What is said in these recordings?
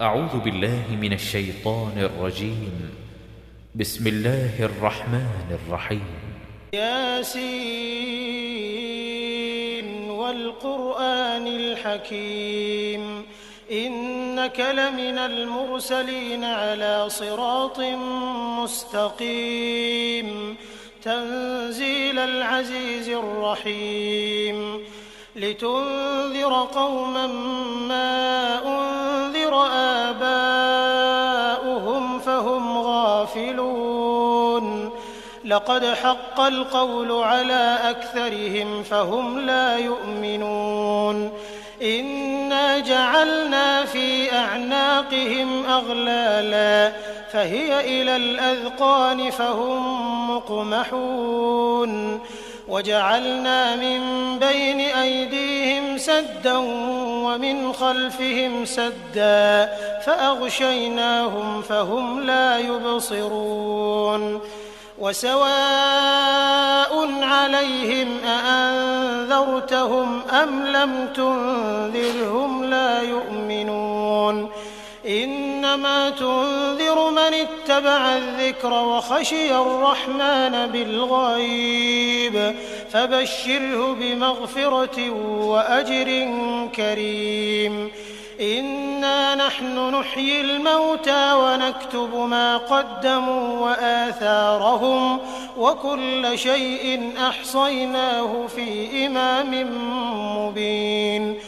أعوذ بالله من الشيطان الرجيم. بسم الله الرحمن الرحيم. ياسين والقرآن الحكيم إنك لمن المرسلين على صراط مستقيم تنزيل العزيز الرحيم لتنذر قوما ما أنذر آباؤهم فهم غافلون لقد حق القول على أكثرهم فهم لا يؤمنون إنا جعلنا في أعناقهم أغلالا فهي إلى الأذقان فهم مقمحون وجعلنا من بين أيديهم سدا ومن خلفهم سدا فأغشيناهم فهم لا يبصرون وسواء عليهم أأنذرتهم أم لم تنذرهم لا يؤمنون إنما تنذر من اتبع الذكر وخشي الرحمن بالغيب فبشره بمغفرة وأجر كريم إنا نحن نحيي الموتى ونكتب ما قدموا وآثارهم وكل شيء أحصيناه في إمام مبين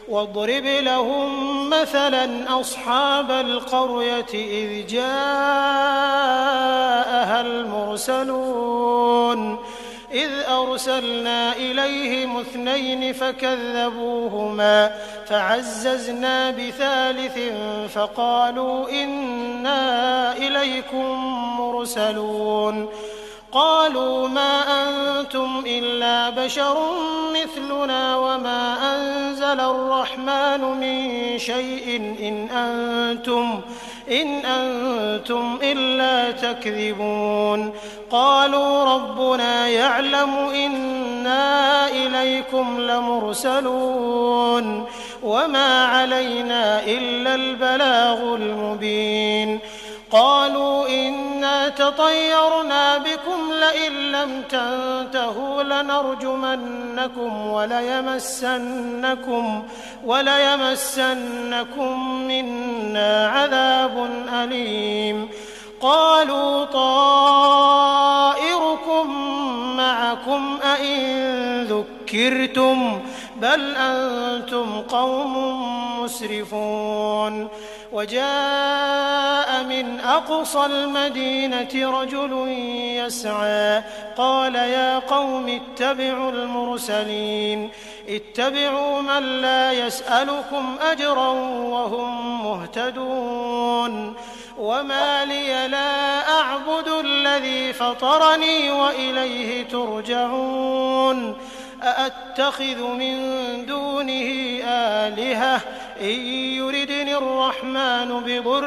واضرب لهم مثلا أصحاب القرية إذ جاءها المرسلون إذ أرسلنا إليهم 2 فكذبوهما فعززنا بثالث فقالوا إنا إليكم مرسلون قالوا ما أنتم إلا بشر مثلنا وما أنزل الرحمن من شيء إن أنتم إلا تكذبون قالوا ربنا يعلم إنا إليكم لمرسلون وما علينا إلا البلاغ المبين قالوا إنا تطيرنا بكم لئن لم تنتهوا لنرجمنكم وليمسنكم منا عذاب أليم قالوا طائركم معكم أئن ذكرتم بل أنتم قوم مسرفون وجاء من أقصى المدينة رجل يسعى قال يا قوم اتبعوا المرسلين اتبعوا من لا يسألكم أجرا وهم مهتدون وما لي لا أعبد الذي فطرني وإليه ترجعون أأتخذ من دونه آلهة إن يردني الرحمن بضر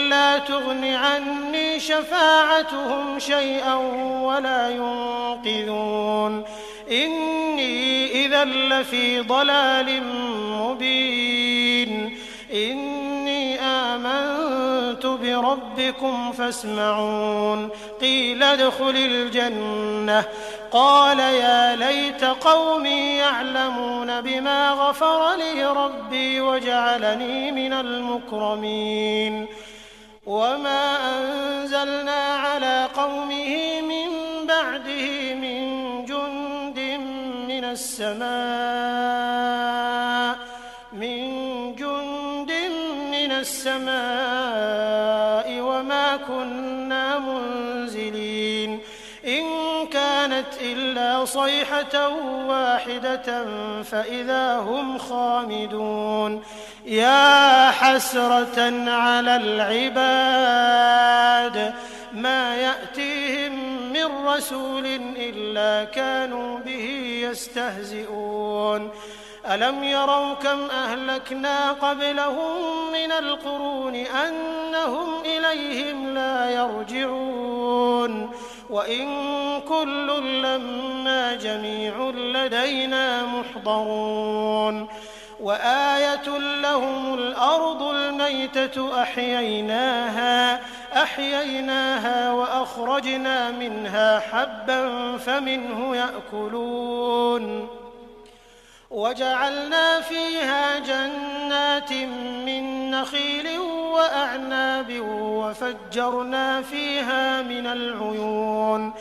لا تغن عني شفاعتهم شيئا ولا ينقذون إني إذا لفي ضلال مبين إني آمنت بربكم فاسمعون قيل ادخل الجنة قال يا ليت قومي يعلمون بما غفر لي ربي وجعلني من المكرمين وما أنزلنا على قومه من بعده من جند من السماء وما كنا منزلين إن كانت إلا صيحة واحدة فإذا هم خامدون يا حسرة على العباد ما يأتيهم من رسول إلا كانوا به يستهزئون ألم يروا كم أهلكنا قبلهم من القرون أنهم إليهم لا يرجعون وإن كل لما جميع لدينا محضرون وآية لهم الأرض والميتة أحييناها وأخرجنا منها حبا فمنه يأكلون وجعلنا فيها جنات من نخيل وأعناب وفجرنا فيها من العيون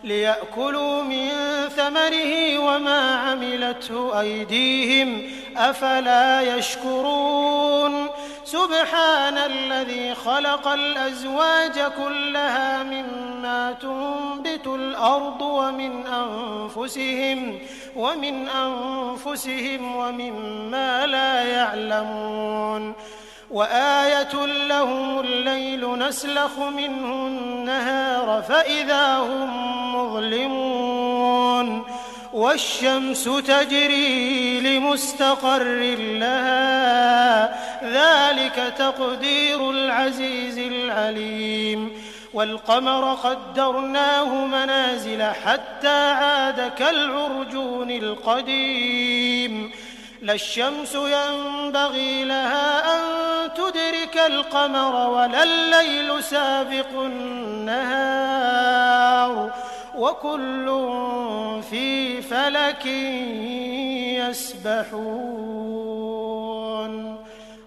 ليأكلوا من ثمره وما عملته أيديهم أفلا يشكرون سبحان الذي خلق الأزواج كلها مما تنبت الأرض ومن أنفسهم ومما لا يعلمون وآية لهم الليل نسلخ منه النهار فإذا هم مظلمون والشمس تجري لمستقر لها ذلك تقدير العزيز العليم والقمر قدرناه منازل حتى عاد كالعرجون القديم لا الشمس ينبغي لها أن تدرك القمر ولا الليل سابق النهار وكل في فلك يسبحون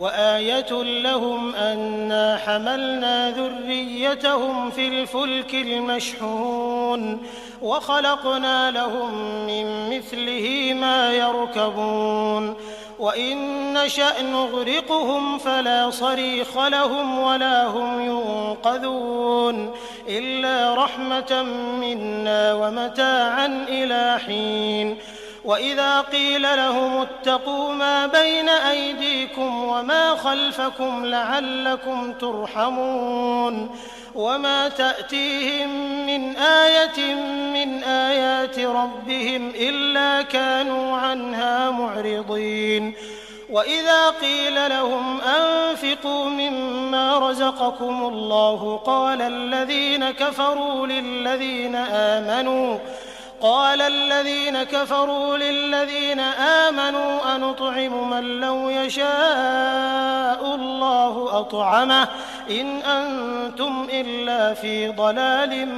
وآية لهم أنا حملنا ذريتهم في الفلك المشحون وخلقنا لهم من مثله ما يركبون وإن نشأ نغرقهم فلا صريخ لهم ولا هم ينقذون إلا رحمة منا ومتاعا إلى حين وإذا قيل لهم اتقوا ما بين أيديكم وما خلفكم لعلكم ترحمون وما تأتيهم من آية من آيات ربهم إلا كانوا عنها معرضين وإذا قيل لهم أنفقوا مما رزقكم الله قال الذين كفروا للذين آمنوا أنطعم من لو يشاء الله أطعمه إن أنتم إلا في ضلال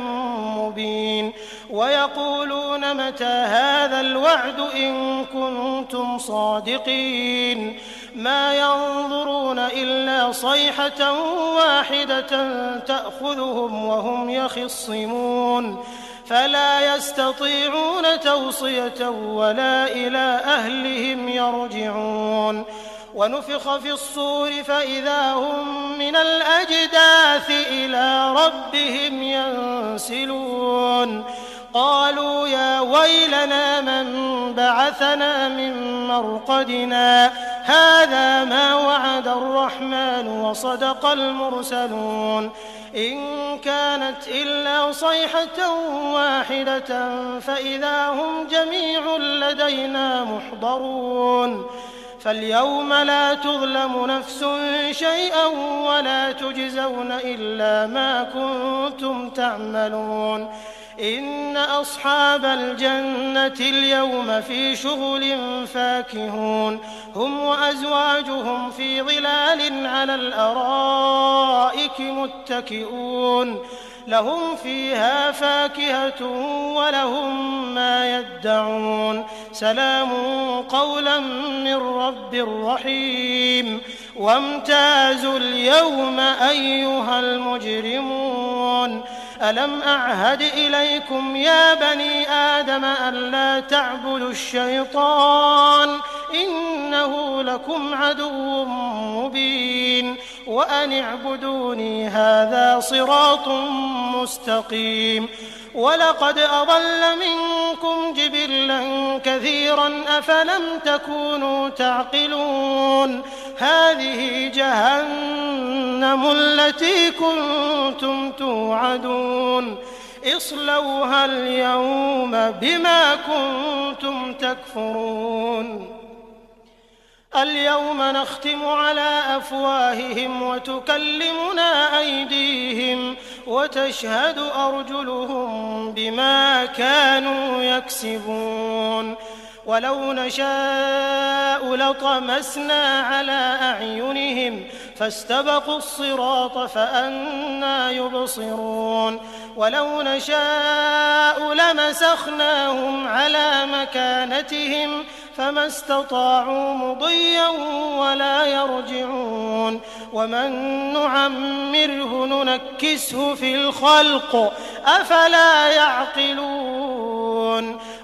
مبين ويقولون متى هذا الوعد إن كنتم صادقين ما ينظرون إلا صيحة واحدة تأخذهم وهم يخصمون فلا يستطيعون توصية ولا إلى أهلهم يرجعون ونفخ في الصور فإذا هم من الأجداث إلى ربهم ينسلون قالوا يا ويلنا من بعثنا من مرقدنا هذا ما وعد الرحمن وصدق المرسلون إن كانت إلا صيحة واحدة فإذا هم جميع لدينا محضرون فاليوم لا تظلم نفس شيئا ولا تجزون إلا ما كنتم تعملون إن أصحاب الجنة اليوم في شغل فاكهون هم وأزواجهم في ظلال على الأرائك متكئون لهم فيها فاكهة ولهم ما يدعون سلام قولا من رب رحيم وامتازوا اليوم أيها المجرمون ألم أعهد إليكم يا بني آدم ألا تعبدوا الشيطان إنه لكم عدو مبين وأن اعبدوني هذا صراط مستقيم ولقد أضل منكم جبلا كثيرا أفلم تكونوا تعقلون هذه جهنم التي كنتم توعدون اصلوها اليوم بما كنتم تكفرون اليوم نختم على أفواههم وتكلمنا أيديهم وتشهد أرجلهم بما كانوا يكسبون ولو نشاء لطمسنا على أعينهم فاستبقوا الصراط فأنى يبصرون ولو نشاء لمسخناهم على مكانتهم فما استطاعوا مضيا ولا يرجعون ومن نعمره ننكسه في الخلق أفلا يعقلون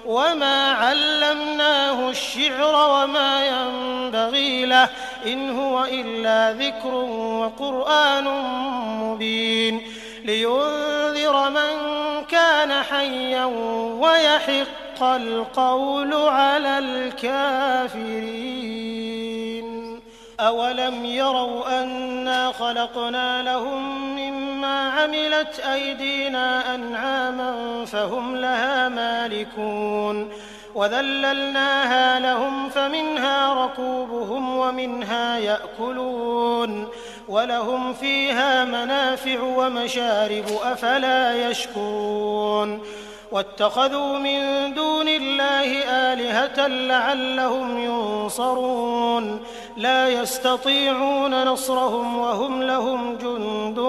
وما علمناه الشعر وما ينبغي له إن هو إلا ذكر وقرآن مبين لينذر من كان حيا ويحق القول على الكافرين أولم يروا أنا خلقنا لهم مما عملت أيدينا أنعاما فهم لها مالكون وذللناها لهم فمنها ركوبهم ومنها يأكلون ولهم فيها منافع ومشارب أفلا يشكرون واتخذوا من دون الله آلهة لعلهم ينصرون لا يستطيعون نصرهم وهم لهم جند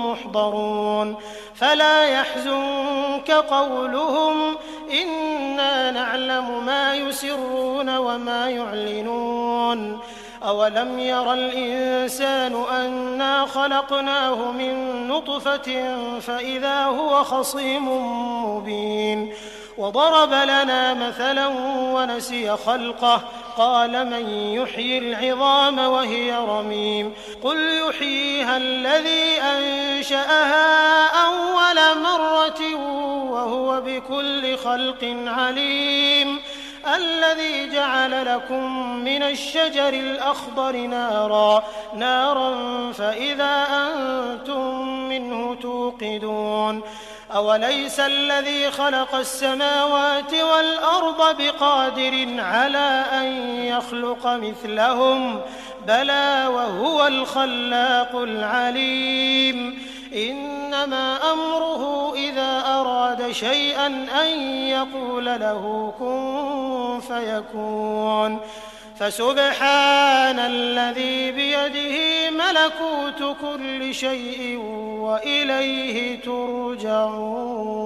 محضرون فلا يحزنك قولهم إنا نعلم ما يسرون وما يعلنون أولم ير الإنسان أنا خلقناه من نطفة فإذا هو خصيم مبين وضرب لنا مثلا ونسي خلقه قال من يحيي العظام وهي رميم قل يحييها الذي أنشأها أول مرة وهو بكل خلق عليم الذي جعل لكم من الشجر الأخضر نارا فإذا أنتم منه توقدون أوليس الذي خلق السماوات والأرض بقادر على أن يخلق مثلهم بلى وهو الخلاق العليم إنما أمره إذا أراد شيئا أن يقول له كن فيكون فسبحان الذي بيده ملكوت كل شيء وإليه ترجعون